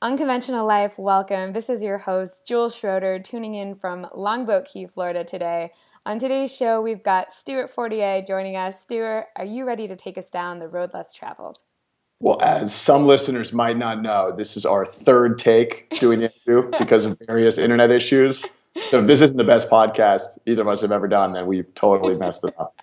Unconventional Life, welcome. This is your host, Jules Schroeder, tuning in from Longboat Key, Florida today. On today's show, we've got Stewart Fortier joining us. Stewart, are you ready to take us down the road less traveled? Well, as some listeners might not know, this is our third take doing the interview because of various internet issues. So if this isn't the best podcast either of us have ever done, then we've totally messed it up.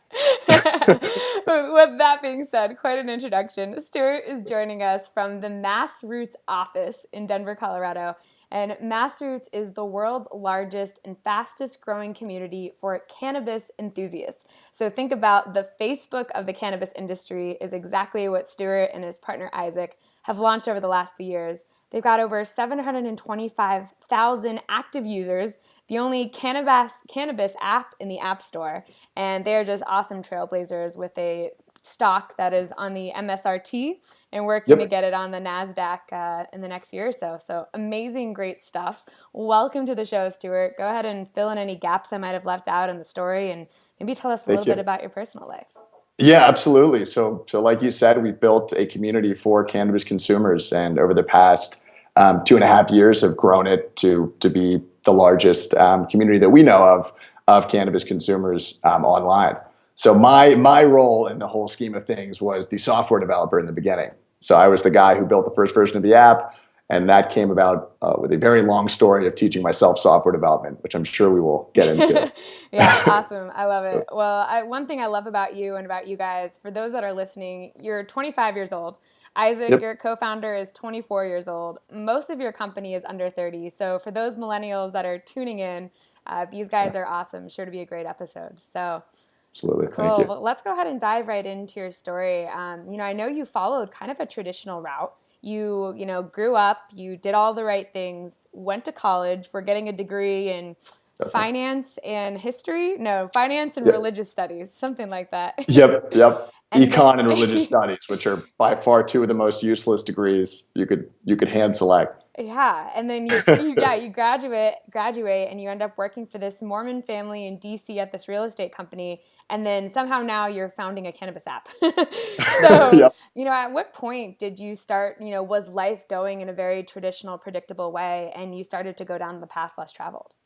With that being said, quite an introduction. Stewart is joining us from the MassRoots office in Denver, Colorado. And MassRoots is the world's largest and fastest growing community for cannabis enthusiasts. So think about the Facebook of the cannabis industry is exactly what Stewart and his partner Isaac have launched over the last few years. They've got over 725,000 active users, the only cannabis app in the App Store. And they are just awesome trailblazers with a stock that is on the MSRT and working to get it on the NASDAQ in the next year or so. So amazing, great stuff. Welcome to the show, Stewart. Go ahead and fill in any gaps I might have left out in the story and maybe tell us a little bit about your personal life. Yeah, absolutely. So like you said, we built a community for cannabis consumers, and over the past 2.5 years have grown it to be the largest community that we know of cannabis consumers online. So my role in the whole scheme of things was the software developer in the beginning. So I was the guy who built the first version of the app, and that came about with a very long story of teaching myself software development, which I'm sure we will get into. Yeah, awesome. I love it. Well, one thing I love about you and about you guys, for those that are listening, you're 25 years old. Isaac, your co-founder, is 24 years old. Most of your company is under 30. So for those millennials that are tuning in, these guys are awesome. Sure to be a great episode. So absolutely. cool. Thank you. Well, let's go ahead and dive right into your story. I know you followed kind of a traditional route. You grew up, you did all the right things, went to college, we're getting a degree in finance and history? No, finance and religious studies, something like that. Yep. And Econ and religious studies, which are by far two of the most useless degrees you could hand select. Yeah, and then you graduate, and you end up working for this Mormon family in DC at this real estate company, and then somehow now you're founding a cannabis app. So, Yep. At what point did you start? Was life going in a very traditional, predictable way, and you started to go down the path less traveled?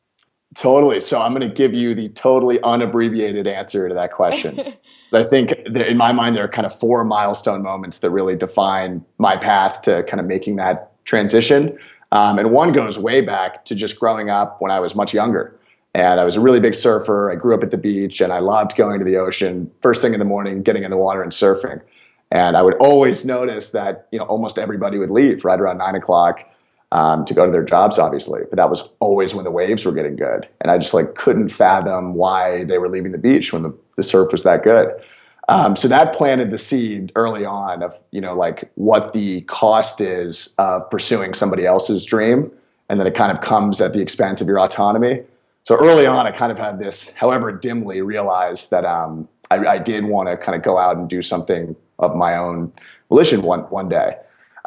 Totally. So I'm going to give you the totally unabbreviated answer to that question. I think in my mind, there are kind of 4 milestone moments that really define my path to kind of making that transition. And one goes way back to just growing up when I was much younger. And I was a really big surfer. I grew up at the beach and I loved going to the ocean first thing in the morning, getting in the water and surfing. And I would always notice that, almost everybody would leave right around 9 o'clock. To go to their jobs, obviously, but that was always when the waves were getting good, and I just couldn't fathom why they were leaving the beach when the surf was that good. So that planted the seed early on of what the cost is of pursuing somebody else's dream, and then it kind of comes at the expense of your autonomy. So early on, I kind of had this, however dimly, realized that I did want to kind of go out and do something of my own volition one day.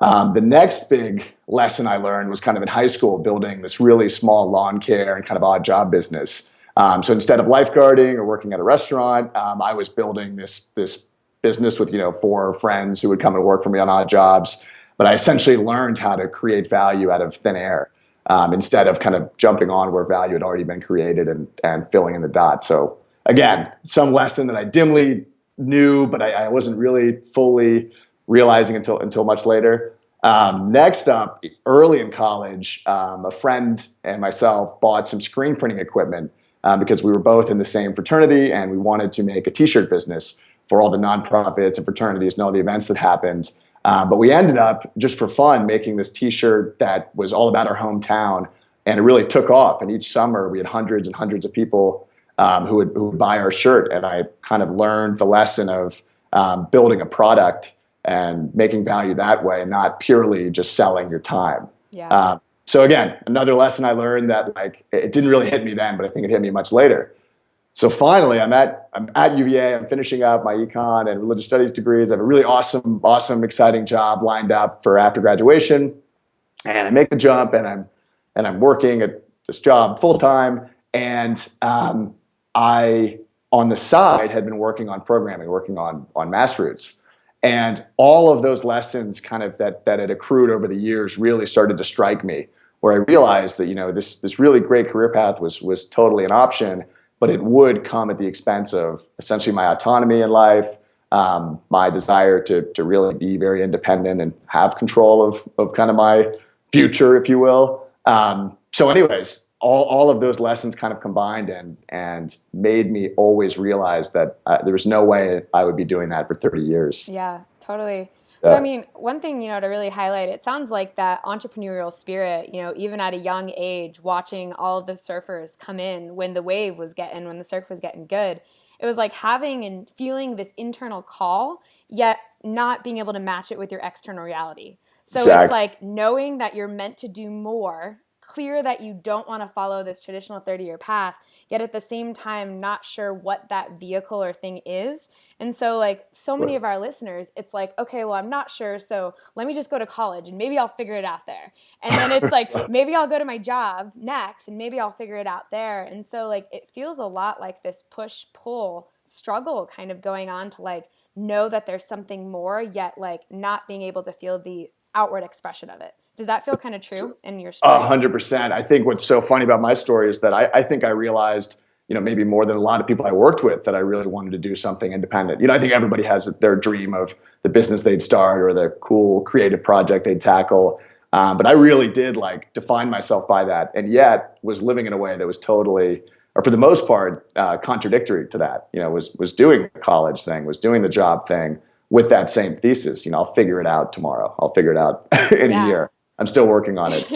The next big lesson I learned was kind of in high school, building this really small lawn care and kind of odd job business. So instead of lifeguarding or working at a restaurant, I was building this business with 4 friends who would come and work for me on odd jobs. But I essentially learned how to create value out of thin air instead of kind of jumping on where value had already been created and filling in the dots. So again, some lesson that I dimly knew, but I wasn't really fully realizing until much later. Next up, early in college, a friend and myself bought some screen printing equipment because we were both in the same fraternity and we wanted to make a t-shirt business for all the nonprofits and fraternities and all the events that happened. But we ended up, just for fun, making this t-shirt that was all about our hometown, and it really took off. And each summer we had hundreds and hundreds of people who would buy our shirt. And I kind of learned the lesson of building a product and making value that way, and not purely just selling your time. Yeah. So again, another lesson I learned that it didn't really hit me then, but I think it hit me much later. So finally, I'm at UVA. I'm finishing up my econ and religious studies degrees. I have a really awesome, exciting job lined up for after graduation, and I make the jump, and I'm working at this job full time, and I on the side had been working on programming, working on MassRoots. And all of those lessons kind of that had accrued over the years really started to strike me, where I realized that, this really great career path was totally an option, but it would come at the expense of essentially my autonomy in life, my desire to really be very independent and have control of kind of my future, if you will. So anyways, all of those lessons kind of combined and made me always realize that there was no way I would be doing that for 30 years. Yeah, totally. So, I Uh, mean, one thing, to really highlight, it sounds like that entrepreneurial spirit, even at a young age, watching all of the surfers come in when the surf was getting good, it was like having and feeling this internal call, yet not being able to match it with your external reality. So it's exactly. like knowing that you're meant to do more, clear that you don't want to follow this traditional 30-year path, yet at the same time, not sure what that vehicle or thing is. And so, like, so many of our listeners, it's like, okay, well, I'm not sure. So let me just go to college and maybe I'll figure it out there. And then it's like, maybe I'll go to my job next and maybe I'll figure it out there. And so, like, it feels a lot like this push pull struggle kind of going on to, like, know that there's something more, yet, like, not being able to feel the outward expression of it. Does that feel kind of true in your story? 100%. I think what's so funny about my story is that I think I realized, maybe more than a lot of people I worked with, that I really wanted to do something independent. I think everybody has their dream of the business they'd start or the cool creative project they'd tackle. But I really did like define myself by that, and yet was living in a way that was totally, or for the most part, contradictory to that. Was doing the college thing, was doing the job thing with that same thesis. I'll figure it out tomorrow. I'll figure it out in a Yeah. year. I'm still working on it.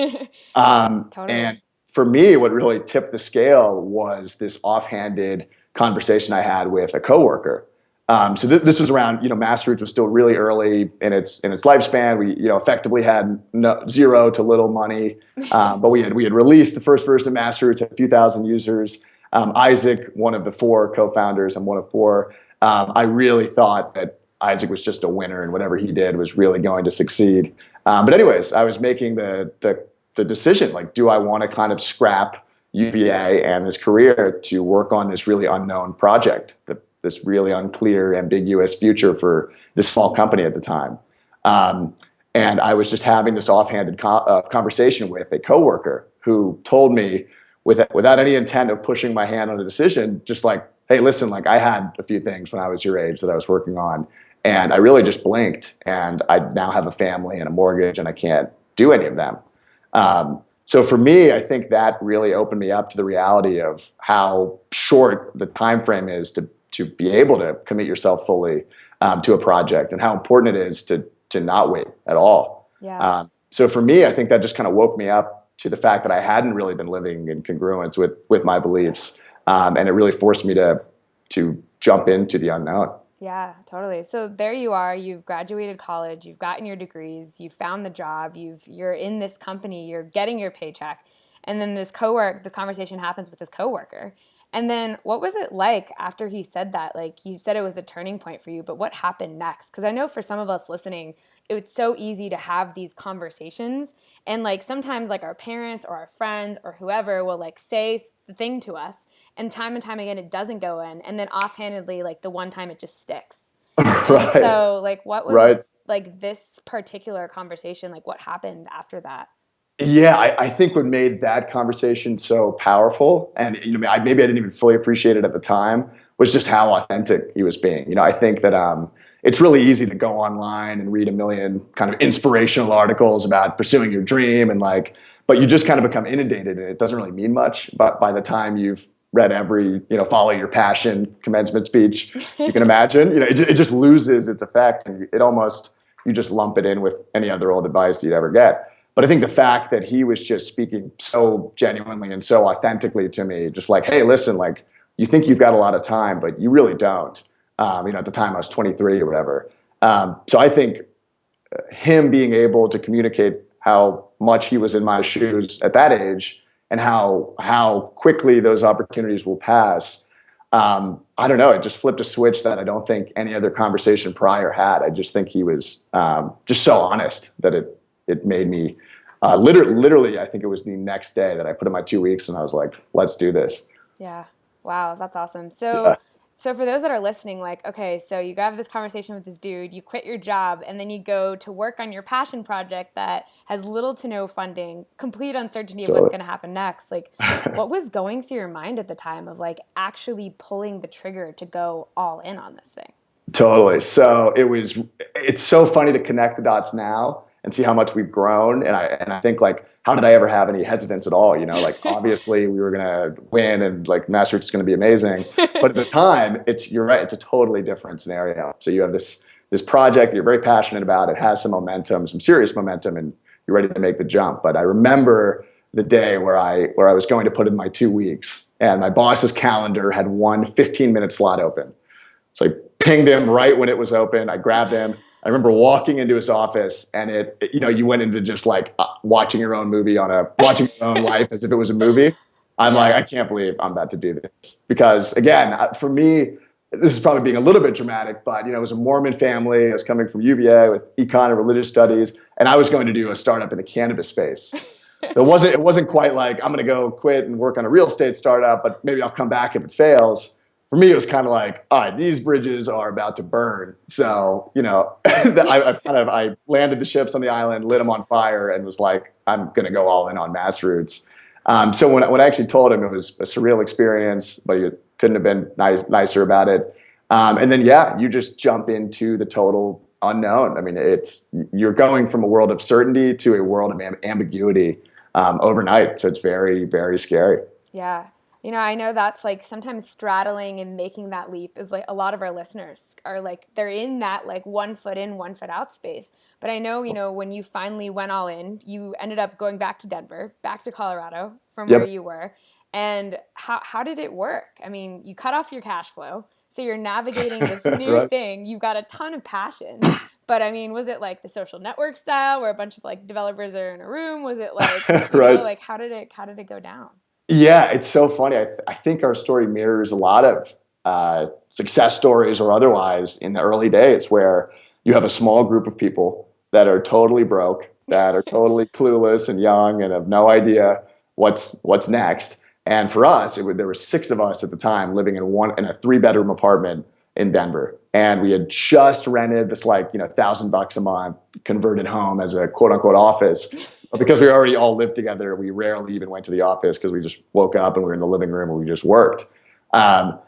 Totally. And for me, what really tipped the scale was this offhanded conversation I had with a coworker. So this was around, MassRoots was still really early in its lifespan. We, effectively had zero to little money, but we had released the first version of MassRoots, had a few thousand users. Isaac, one of the four co-founders, I'm one of four. I really thought that Isaac was just a winner, and whatever he did was really going to succeed. But anyways, I was making the decision, like, do I want to kind of scrap UVA and this career to work on this really unknown project, this really unclear, ambiguous future for this small company at the time? And I was just having this offhanded conversation with a coworker who told me, without any intent of pushing my hand on a decision, just like, hey, listen, like, I had a few things when I was your age that I was working on, and I really just blinked, and I now have a family and a mortgage, and I can't do any of them. So for me, I think that really opened me up to the reality of how short the time frame is to be able to commit yourself fully to a project, and how important it is to not wait at all. Yeah. So for me, I think that just kind of woke me up to the fact that I hadn't really been living in congruence with my beliefs, and it really forced me to jump into the unknown. Yeah, totally. So there you are, you've graduated college, you've gotten your degrees, you've found the job, you're in this company, you're getting your paycheck. And then this conversation happens with this coworker. And then what was it like after he said that? Like, you said it was a turning point for you, but what happened next? Because I know for some of us listening, it's so easy to have these conversations, and like sometimes like our parents or our friends or whoever will like say the thing to us, and time again it doesn't go in, and then offhandedly, like the one time, it just sticks. And Right. so, like, what Right. was like this particular conversation, like what happened after that? Yeah, I think what made that conversation so powerful, and maybe I didn't even fully appreciate it at the time, was just how authentic he was being. I think that it's really easy to go online and read a million kind of inspirational articles about pursuing your dream, and like, but you just kind of become inundated, and it doesn't really mean much. But by the time you've read every, follow your passion commencement speech you can imagine, it just loses its effect, and it almost, you just lump it in with any other old advice you'd ever get. But I think the fact that he was just speaking so genuinely and so authentically to me, just like, hey, listen, like, you think you've got a lot of time, but you really don't. At the time I was 23 or whatever. So I think him being able to communicate how much he was in my shoes at that age, and how quickly those opportunities will pass. I don't know. It just flipped a switch that I don't think any other conversation prior had. I just think he was just so honest that it made me literally, I think it was the next day that I put in my 2 weeks, and I was like, let's do this. Yeah. Wow, that's awesome. So Yeah. So for those that are listening, like, okay, so you have this conversation with this dude, you quit your job, and then you go to work on your passion project that has little to no funding, complete uncertainty of what's So going to happen next. Like, what was going through your mind at the time of like actually pulling the trigger to go all in on this thing? totally. So it's so funny to connect the dots now and see how much we've grown. And I think like, how did I ever have any hesitance at all? You know, like obviously we were going to win and like MassRoots is going to be amazing. But at the time you're right. It's a totally different scenario. So you have this project that you're very passionate about. It has some momentum, some serious momentum, and you're ready to make the jump. But I remember the day where I was going to put in my 2 weeks and my boss's calendar had one 15-minute slot open. So I pinged him right when it was open. I grabbed him. I remember walking into his office, and you went into just like watching your own watching your own life as if it was a movie. I'm like, Yeah. I can't believe I'm about to do this because again, for me, this is probably being a little bit dramatic, but it was a Mormon family. I was coming from UVA with econ and religious studies, and I was going to do a startup in the cannabis space. So it wasn't quite like I'm going to go quit and work on a real estate startup, but maybe I'll come back if it fails. For me, it was kind of like, all right, these bridges are about to burn. So, I landed the ships on the island, lit them on fire, and was like, I'm going to go all in on MassRoots. So when I actually told him, it was a surreal experience, but you couldn't have been nicer about it. And then, yeah, you just jump into the total unknown. I mean, you're going from a world of certainty to a world of ambiguity overnight. So it's very, very scary. Yeah. I know that's like sometimes straddling and making that leap is like a lot of our listeners are like, they're in that like 1 foot in, 1 foot out space. But I know, when you finally went all in, you ended up going back to Denver, back to Colorado from where Yep. you were. And how did it work? I mean, you cut off your cash flow. So you're navigating this new Right. thing. You've got a ton of passion. But I mean, was it like the social network style where a bunch of like developers are in a room? Was it like, Right. like how did it go down? Yeah, it's so funny. I think our story mirrors a lot of success stories or otherwise in the early days where you have a small group of people that are totally broke, that are totally clueless and young and have no idea what's next. And for us, there were six of us at the time living in a 3-bedroom apartment in Denver, and we had just rented this like $1,000 a month converted home as a quote unquote office. But because we already all lived together, we rarely even went to the office because we just woke up and we were in the living room and we just worked. Um,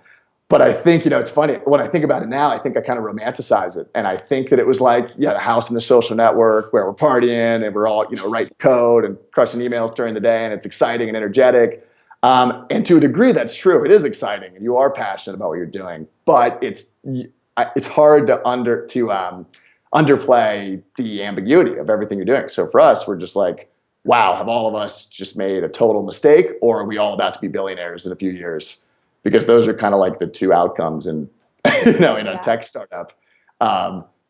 but I think, it's funny. When I think about it now, I think I kind of romanticize it. And I think that it was like, yeah, the house in the social network where we're partying and we're all, writing code and crushing emails during the day, and it's exciting and energetic. And to a degree, that's true. It is exciting and you are passionate about what you're doing, but it's hard to underplay the ambiguity of everything you're doing. So for us, we're just like, wow, have all of us just made a total mistake, or are we all about to be billionaires in a few years? Because those are kind of like the two outcomes in a Yeah. tech startup.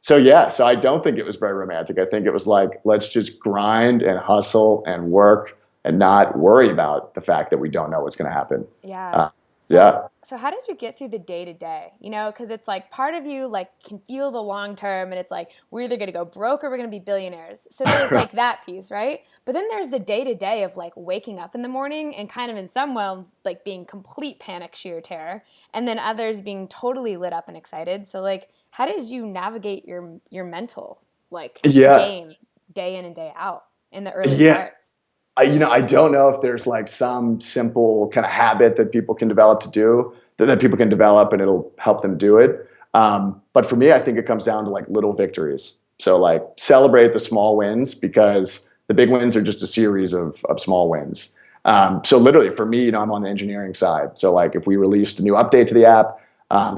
So I don't think it was very romantic. I think it was like, let's just grind and hustle and work and not worry about the fact that we don't know what's going to happen. Yeah. Uh, So yeah, so how did you get through the day to day? Because it's like part of you like can feel the long term, and it's like we're either going to go broke or we're going to be billionaires. So there's like that piece, right? But then there's the day to day of like waking up in the morning and kind of in some worlds like being complete panic, sheer terror, and then others being totally lit up and excited. So like, how did you navigate your mental like yeah, game day in and day out in the early yeah. parts? I don't know if there's like some simple kind of habit that people can develop to do that people can develop and it'll help them do it. But for me, I think it comes down to like little victories. So like celebrate the small wins because the big wins are just a series of small wins. So literally for me, I'm on the engineering side. So like if we released a new update to the app,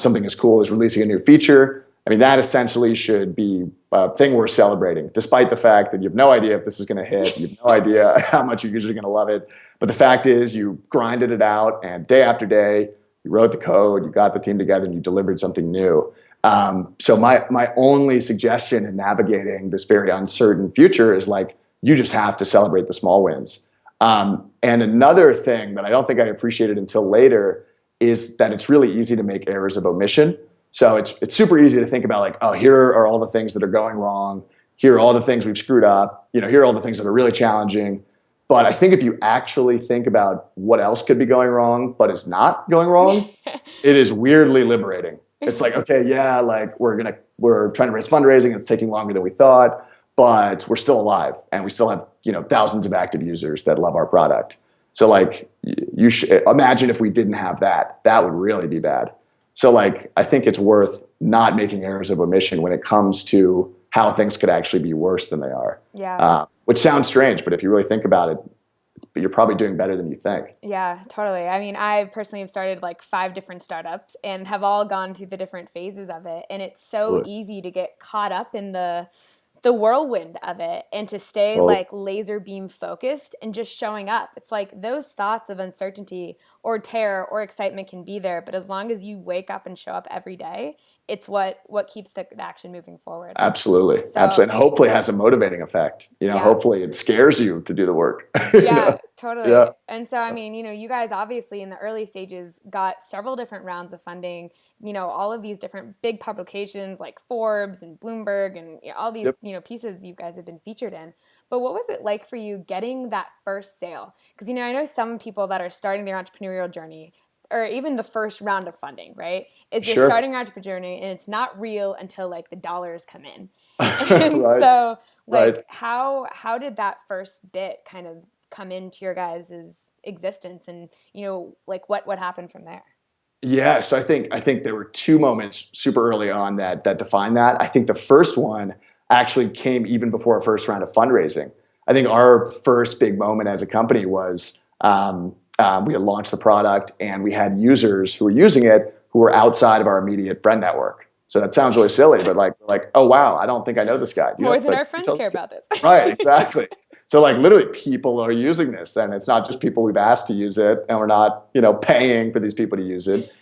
something as cool as releasing a new feature, I mean, that essentially should be a thing we're celebrating, despite the fact that you have no idea if this is going to hit. You have no idea how much you're usually going to love it. But the fact is, you grinded it out, and day after day, you wrote the code, you got the team together, and you delivered something new. So my only suggestion in navigating this very uncertain future is like, you just have to celebrate the small wins. And another thing that I don't think I appreciated until later is that it's really easy to make errors of omission. So it's super easy to think about like, oh, here are all the things that are going wrong. Here are all the things we've screwed up. Here are all the things that are really challenging. But I think if you actually think about what else could be going wrong, but is not going wrong, it is weirdly liberating. It's like, okay, yeah, like we're trying to raise fundraising. It's taking longer than we thought, but we're still alive and we still have, thousands of active users that love our product. So like you should imagine if we didn't have that, that would really be bad. So like, I think it's worth not making errors of omission when it comes to how things could actually be worse than they are. Yeah. Which sounds strange, but if you really think about it, you're probably doing better than you think. Yeah, totally. I mean, I personally have started like 5 different startups and have all gone through the different phases of it. And it's so Totally. easy to get caught up in the whirlwind of it and to stay Totally. like laser beam focused and just showing up. It's like those thoughts of uncertainty or terror or excitement can be there, but as long as you wake up and show up every day, it's what keeps the action moving forward. Absolutely. So, Absolutely. And hopefully it has a motivating effect. yeah. Hopefully it scares you to do the work. Yeah, totally. Yeah. And so, I mean, you guys obviously in the early stages got several different rounds of funding, all of these different big publications like Forbes and Bloomberg and all these, Yep. Pieces you guys have been featured in. But what was it like for you getting that first sale? Because, I know some people that are starting their entrepreneurial journey or even the first round of funding, right? Is you're Sure. starting your entrepreneurial journey and it's not real until like the dollars come in. And Right. so like Right. how did that first bit kind of come into your guys' existence and like what happened from there? Yeah, so I think there were two moments super early on that defined that. I think the first one actually came even before our first round of fundraising. I think our first big moment as a company was we had launched the product and we had users who were using it who were outside of our immediate friend network. So that sounds really silly, but like, oh wow, I don't think I know this guy. More than But our friends care about this. right, exactly. So like literally people are using this and it's not just people we've asked to use it and we're not, paying for these people to use it.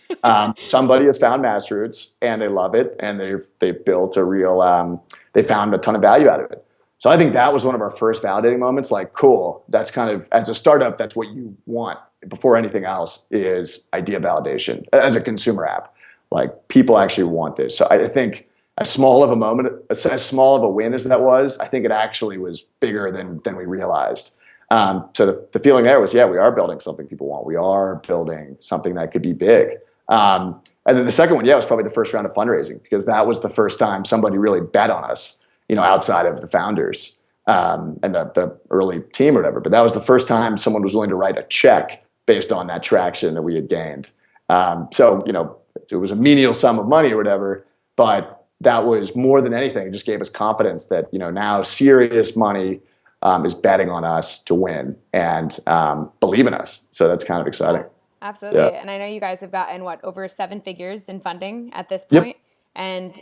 Somebody has found MassRoots and they love it and they've built a real, they found a ton of value out of it. So I think that was one of our first validating moments. Like, cool, that's kind of, as a startup, that's what you want before anything else is idea validation as a consumer app. Like people actually want this. So I think as small of a moment, as small of a win as that was, I think it actually was bigger than we realized. So the feeling there was, yeah, we are building something people want. We are building something that could be big. And then the second one, yeah, was probably the first round of fundraising because that was the first time somebody really bet on us, outside of the founders and the early team or whatever. But that was the first time someone was willing to write a check based on that traction that we had gained. So it was a menial sum of money or whatever, but that was more than anything. It just gave us confidence that, now serious money is betting on us to win and believe in us. So that's kind of exciting. Absolutely. Yeah. And I know you guys have gotten over 7 figures in funding at this Yep. point. And,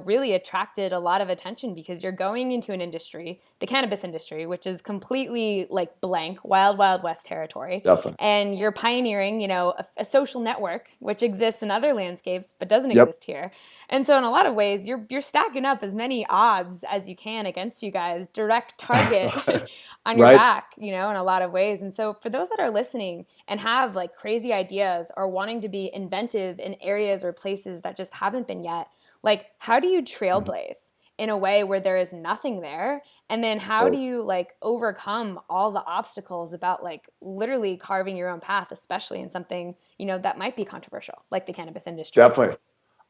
really attracted a lot of attention because you're going into an industry, the cannabis industry, which is completely like blank, wild, wild west territory. Definitely. And you're pioneering, a social network, which exists in other landscapes, but doesn't Yep. exist here. And so in a lot of ways, you're stacking up as many odds as you can against you guys, direct target on your Right. back, in a lot of ways. And so for those that are listening and have like crazy ideas or wanting to be inventive in areas or places that just haven't been yet, like, how do you trailblaze in a way where there is nothing there? And then how do you like overcome all the obstacles about like literally carving your own path, especially in something, that might be controversial, like the cannabis industry? Definitely.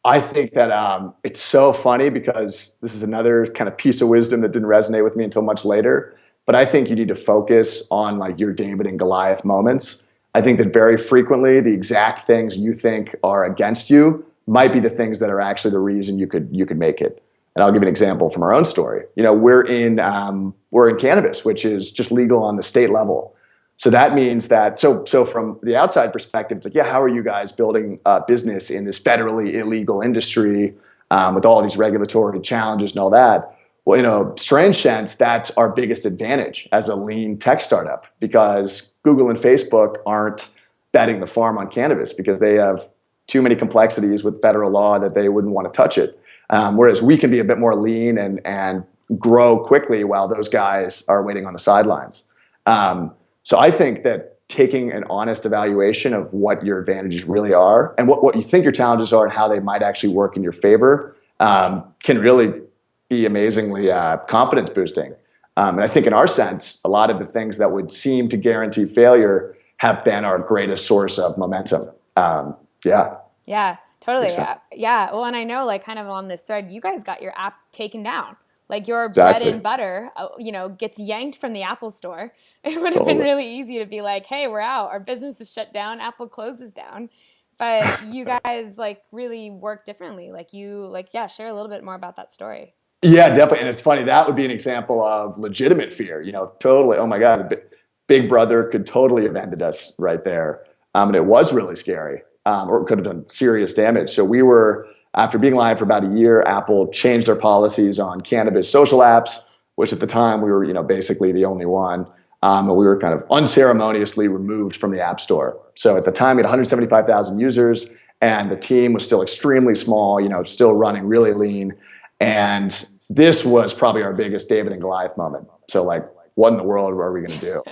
I think that it's so funny because this is another kind of piece of wisdom that didn't resonate with me until much later. But I think you need to focus on like your David and Goliath moments. I think that very frequently the exact things you think are against you might be the things that are actually the reason you could make it. And I'll give an example from our own story. We're in cannabis, which is just legal on the state level. So that means that so from the outside perspective, it's like, yeah, how are you guys building a business in this federally illegal industry with all these regulatory challenges and all that? Well, in a strange sense, that's our biggest advantage as a lean tech startup because Google and Facebook aren't betting the farm on cannabis because they have too many complexities with federal law that they wouldn't want to touch it. Whereas we can be a bit more lean and grow quickly while those guys are waiting on the sidelines. So I think that taking an honest evaluation of what your advantages really are and what you think your challenges are and how they might actually work in your favor can really be amazingly confidence boosting. And I think in our sense, a lot of the things that would seem to guarantee failure have been our greatest source of momentum. Yeah. Yeah, totally. Makes sense. Yeah. Yeah. Well, and I know, like, kind of on this thread, you guys got your app taken down. Like, your bread Exactly. and butter, gets yanked from the Apple store. It would have been Totally. really easy to be like, hey, we're out. Our business is shut down. Apple closes down. But you guys, like, really work differently. Yeah, share a little bit more about that story. Yeah, definitely. And it's funny, that would be an example of legitimate fear, totally. Oh my God, Big Brother could totally have ended us right there. And it was really scary, or it could have done serious damage. So after being live for about a year, Apple changed their policies on cannabis social apps, which at the time we were, basically the only one. And we were kind of unceremoniously removed from the App Store. So at the time, we had 175,000 users, and the team was still extremely small, still running really lean. And this was probably our biggest David and Goliath moment. So like, what in the world are we going to do?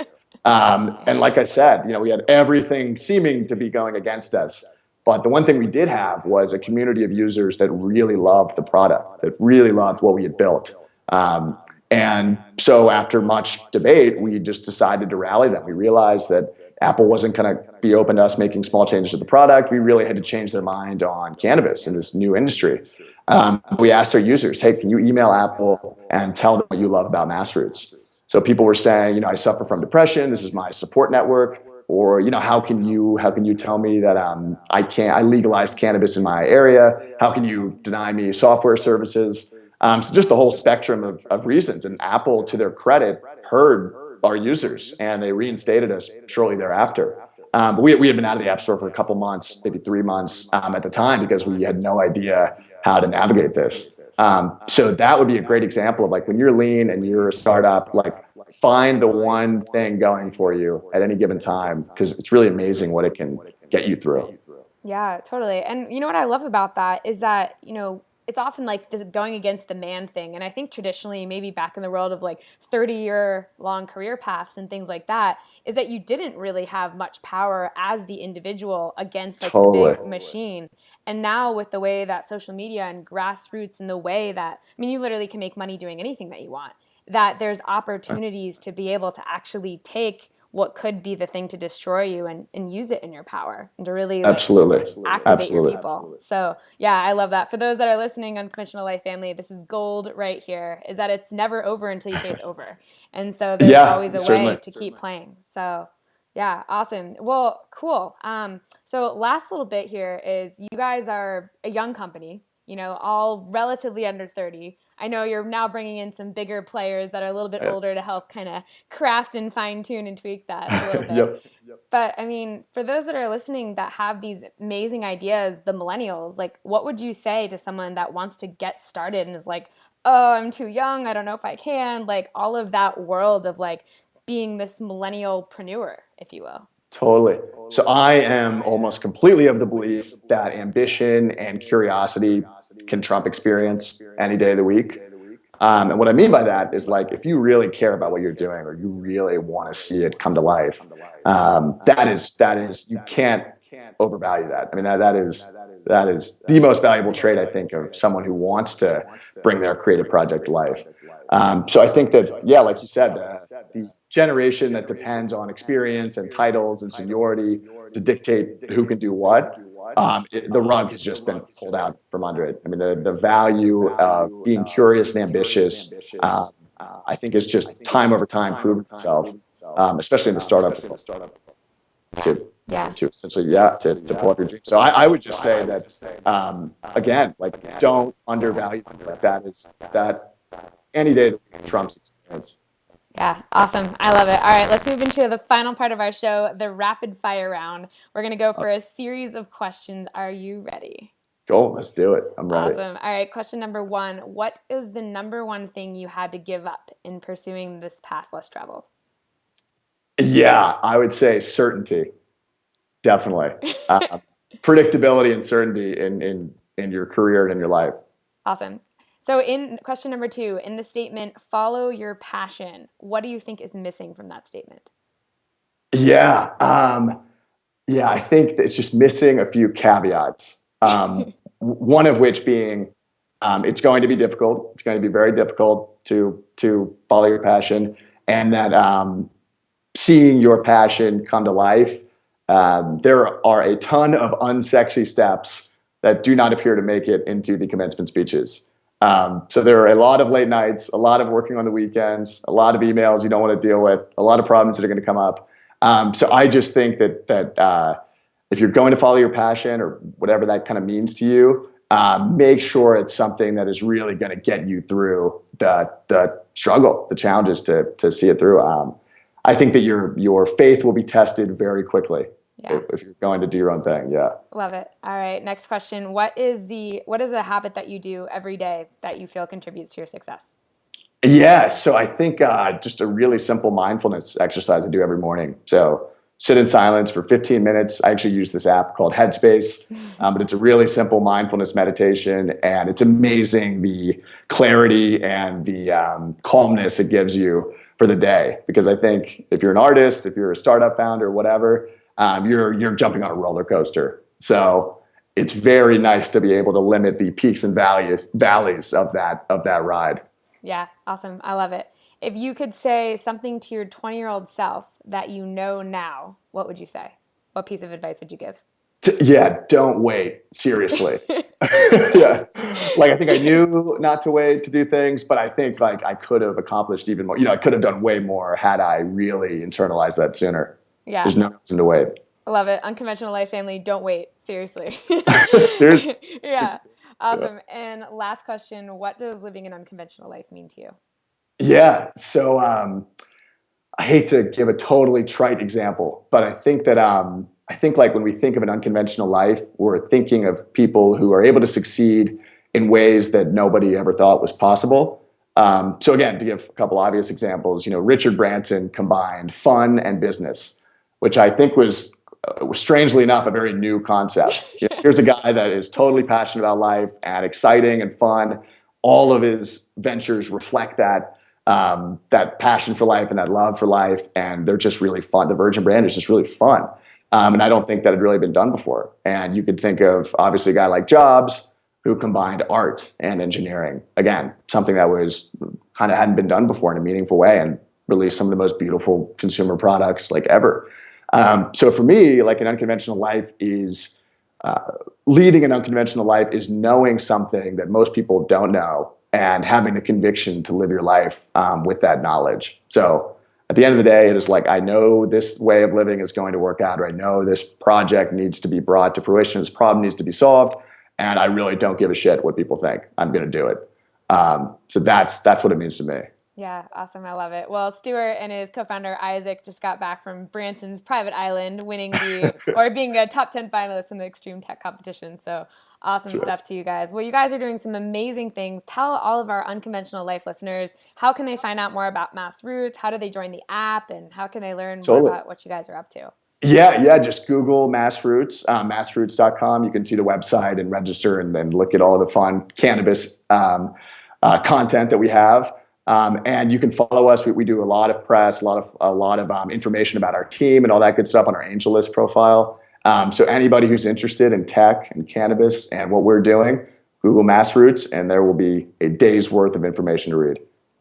And like I said, we had everything seeming to be going against us. But the one thing we did have was a community of users that really loved the product, that really loved what we had built. And so after much debate, we just decided to rally them. We realized that Apple wasn't going to be open to us making small changes to the product. We really had to change their mind on cannabis in this new industry. We asked our users, hey, can you email Apple and tell them what you love about MassRoots? So people were saying, I suffer from depression. This is my support network. Or, how can you tell me that I legalized cannabis in my area? How can you deny me software services? So just the whole spectrum of reasons. And Apple, to their credit, heard our users, and they reinstated us shortly thereafter. But we had been out of the App Store for a couple months, maybe 3 months at the time, because we had no idea how to navigate this. So that would be a great example of like when you're lean and you're a startup, like find the one thing going for you at any given time, because it's really amazing what it can get you through. Yeah, totally. And you know what I love about that is that, it's often like this going against the man thing. And I think traditionally, maybe back in the world of like 30-year long career paths and things like that, is that you didn't really have much power as the individual against like the Totally. big machine. And now with the way that social media and grassroots and the way that, I mean, you literally can make money doing anything that you want, that there's opportunities to be able to actually take what could be the thing to destroy you and use it in your power and to really like Absolutely. activate your people. So yeah, I love that. For those that are listening, Unconventional Life family, this is gold right here, is that it's never over until you say it's over. And so there's always a way to keep playing. So yeah, awesome. Well, cool. So last little bit here is you guys are a young company, all relatively under 30. I know you're now bringing in some bigger players that are a little bit older to help kind of craft and fine tune and tweak that a little bit. Yep. But I mean, for those that are listening that have these amazing ideas, the millennials, like what would you say to someone that wants to get started and is like, oh, I'm too young, I don't know if I can, like all of that world of like being this millennialpreneur, if you will? Totally. So I am almost completely of the belief that ambition and curiosity can trump experience any day of the week. And what I mean by that is like, if you really care about what you're doing or you really want to see it come to life, that is, you can't overvalue that. I mean, that is the most valuable trait, I think, of someone who wants to bring their creative project to life. So I think that, yeah, like you said, the generation that depends on experience and titles and seniority to dictate who can do what, the rug has just been pulled out from under it. I mean, the value of being curious and ambitious, I think, is just time over time proven itself, especially in the startup world, to essentially, to pull up your dreams. So I would just say that, again, like don't undervalue like that any day that trumps experience. Yeah, awesome. I love it. All right, let's move into the final part of our show, the rapid fire round. We're going to go for a series of questions. Are you ready? Go, let's do it. I'm ready. Awesome. All right, question number one. What is the number one thing you had to give up in pursuing this path less traveled? Yeah, I would say certainty. Definitely. Predictability and certainty in your career and in your life. Awesome. So in question number two, in the statement, follow your passion, what do you think is missing from that statement? Yeah. I think that it's just missing a few caveats. One of which being It's going to be difficult. It's going to be very difficult to follow your passion, and that seeing your passion come to life. There are a ton of unsexy steps that do not appear to make it into the commencement speeches. So there are a lot of late nights, a lot of working on the weekends, a lot of emails you don't want to deal with, a lot of problems that are going to come up. So I just think that if you're going to follow your passion or whatever that kind of means to you, make sure it's something that is really going to get you through the struggle, the challenges to see it through. I think that your faith will be tested very quickly if you're going to do your own thing. Yeah. Love it. All right. Next question. What is a habit that you do every day that you feel contributes to your success? Yeah. So I think just a really simple mindfulness exercise I do every morning. So sit in silence for 15 minutes. I actually use this app called Headspace, but it's a really simple mindfulness meditation, and it's amazing the clarity and the calmness it gives you for the day. Because I think if you're an artist, if you're a startup founder, whatever, you're jumping on a roller coaster. So it's very nice to be able to limit the peaks and valleys of that ride. Yeah, awesome. I love it. If you could say something to your 20-year-old self that you know now, what would you say? What piece of advice would you give? Yeah, don't wait. Seriously. Yeah. Like I think I knew not to wait to do things, but I think like I could have accomplished even more. I could have done way more had I really internalized that sooner. Yeah. There's no reason to wait. I love it. Unconventional life family, don't wait. Seriously. Seriously. Yeah. Yeah. Awesome. And last question, what does living an unconventional life mean to you? Yeah. So I hate to give a totally trite example, but I think like when we think of an unconventional life, we're thinking of people who are able to succeed in ways that nobody ever thought was possible. So again, to give a couple obvious examples, Richard Branson combined fun and business, which I think was strangely enough a very new concept. Here's a guy that is totally passionate about life and exciting and fun. All of his ventures reflect that passion for life and that love for life, and they're just really fun. The Virgin brand is just really fun, and I don't think that had really been done before. And you could think of obviously a guy like Jobs who combined art and engineering. Again, something that was kind of hadn't been done before in a meaningful way, and released some of the most beautiful consumer products like ever. So for me, like an unconventional life is leading an unconventional life is knowing something that most people don't know and having the conviction to live your life with that knowledge. So at the end of the day, it is like, I know this way of living is going to work out, or I know this project needs to be brought to fruition, this problem needs to be solved, and I really don't give a shit what people think. I'm going to do it. So that's what it means to me. Yeah, awesome. I love it. Well, Stewart and his co-founder Isaac just got back from Branson's private island, being a top 10 finalist in the extreme tech competition. So awesome stuff to you guys. Well, you guys are doing some amazing things. Tell all of our unconventional life listeners, how can they find out more about MassRoots? How do they join the app? And how can they learn more about what you guys are up to? Yeah. Just Google MassRoots, massroots.com. You can see the website and register and then look at all the fun cannabis content that we have. And you can follow us. We do a lot of press, a lot of information about our team and all that good stuff on our AngelList profile. So anybody who's interested in tech and cannabis and what we're doing, Google MassRoots, and there will be a day's worth of information to read.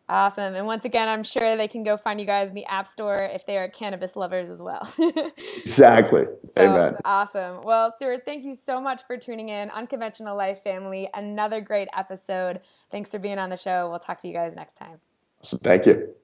Awesome. And once again, I'm sure they can go find you guys in the App Store if they are cannabis lovers as well. Exactly. Amen. Awesome. Well, Stewart, thank you so much for tuning in. Unconventional Life Family, another great episode. Thanks for being on the show. We'll talk to you guys next time. So thank you.